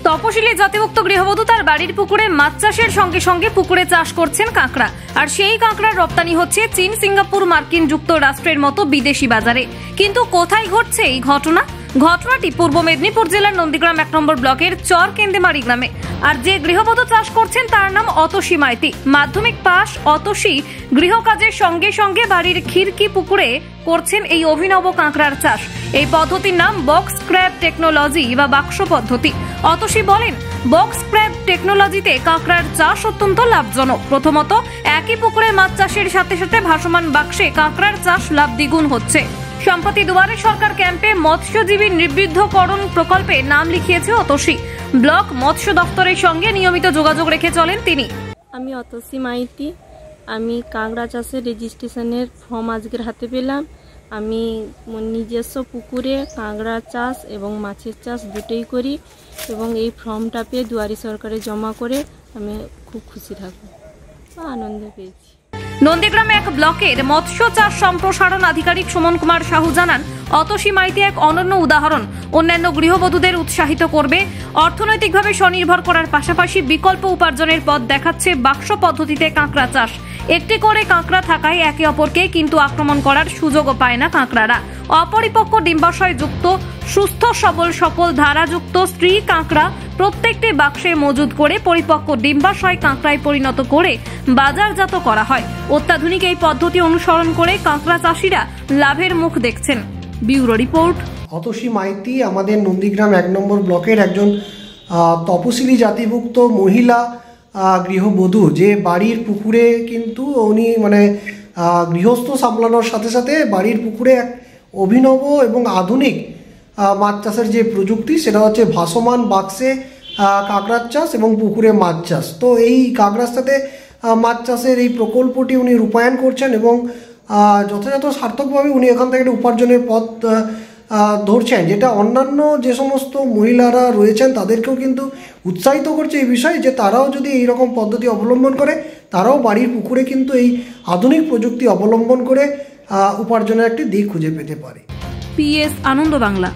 তপশিলি জাতিভুক্ত গৃহবধূ তার বাড়ির পুকুরে মাছ চাষের সঙ্গে সঙ্গে পুকুরে চাষ করছেন কাঁকড়া। আর সেই কাঁকড়ার রপ্তানি হচ্ছে চীন, সিঙ্গাপুর, মার্কিন যুক্তরাষ্ট্রের মতো বিদেশি বাজারে। কিন্তু কোথায় ঘটছে এই ঘটনা? ঘটনাটি পূর্ব মেদিনীপুর জেলার নন্দীগ্রাম 1 নম্বর ব্লকের চর কেন্দেমারি গ্রামে। আর যে গৃহবধূ চাষ করছেন তার নাম অতসী মাইতি। মাধ্যমিক পাশ অতসী গৃহকাজের সঙ্গে সঙ্গে বাড়ির খিড়কি পুকুরে করছেন এই অভিনব কাঁকড়ার চাষ। এই পদ্ধতির নাম বক্স ক্র্যাব টেকনোলজি বা বাক্স পদ্ধতি। অতসী বলেন, বক্স ক্র্যাব টেকনোলজিতে কাঁকড়ার চাষ অত্যন্ত লাভজনক। প্রথমত, একই পুকুরে মাছ চাষের সাথে সাথে ভাসমান বাক্সে কাঁকড়ার চাষ লাভ দ্বিগুণ হচ্ছে। সম্প্রতি দুয়ারে সরকার ক্যাম্পে মৎস্যজীবী নিবৃদ্ধকরণ প্রকল্পে নাম লিখিয়েছে অতসী। ব্লক মৎস্য দপ্তরের সঙ্গে নিয়মিত যোগাযোগ রেখে চলেন তিনি। আমি অতসী মাইতি। আমি কাঁকড়া চাষের রেজিস্ট্রেশনের ফর্ম আজকের হাতে পেলাম। আমি নিজস্ব পুকুরে কাঁকড়া চাষ এবং মাছের চাষ দুটোই করি এবং এই ফর্মটা পেয়ে দুয়ারি সরকারে জমা করে আমি খুব খুশি থাকবো বা আনন্দ পেয়েছি। নন্দীগ্রাম 1 ব্লকের মৎস্য চাষ সম্প্রসারণ আধিকারিক সুমন কুমার সাহু জানান, অতসী মাইতি এক অনন্য উদাহরণ। অন্যান্য গৃহবধূদের উৎসাহিত করবে, অর্থনৈতিকভাবে স্বনির্ভর করার পাশাপাশি বিকল্প উপার্জনের পথ দেখাচ্ছে বাক্স পদ্ধতিতে কাঁকড়া চাষ। একটি করে কাঁকড়া থাকায় একে অপরকে কিন্তু আক্রমণ করার সুযোগও পায় না কাঁকড়ারা। অপরিপক্ক ডিম্বাশয় যুক্ত সুস্থ সবল সকল ধারাযুক্ত স্ত্রী কাঁকড়া প্রত্যেকটি বাক্সে মজুদ করে পরিপক্ক ডিম্বাশয় কাঁকড়ায় পরিণত করে বাজারজাত করা হয়। অত্যাধুনিক এই পদ্ধতি অনুসরণ করে কাঁকড়া চাষিরা লাভের মুখ দেখছেন। Bureau report. অতসী মাইতি আমাদের নন্দীগ্রাম 1 নম্বর ব্লকের একজন তপশিলি জাতিভুক্ত মহিলা গৃহবধূ, যে বাড়ির পুকুরে কিন্তু উনি গৃহস্থ সামলানোর সাথে সাথে বাড়ির পুকুরে এক অভিনব এবং আধুনিক মাছ চাষের যে প্রযুক্তি, সেটা হচ্ছে ভাসমান বাক্সে কাঁকড়ার চাষ এবং পুকুরে মাছ চাষ। তো এই কাঁকড়ার সাথে মাছ চাষের এই প্রকল্পটি উনি রূপায়ণ করছেন এবং যথাযথ সার্থকভাবে উনি এখান থেকে একটা উপার্জনের পথ ধরছেন, যেটা অন্যান্য যে সমস্ত মহিলারা রয়েছেন তাদেরকেও কিন্তু উৎসাহিত করছে এই বিষয়ে, যে তারাও যদি এইরকম পদ্ধতি অবলম্বন করে তারাও বাড়ির পুকুরে কিন্তু এই আধুনিক প্রযুক্তি অবলম্বন করে উপার্জনের একটি দিক খুঁজে পেতে পারে। PS আনন্দ বাংলা।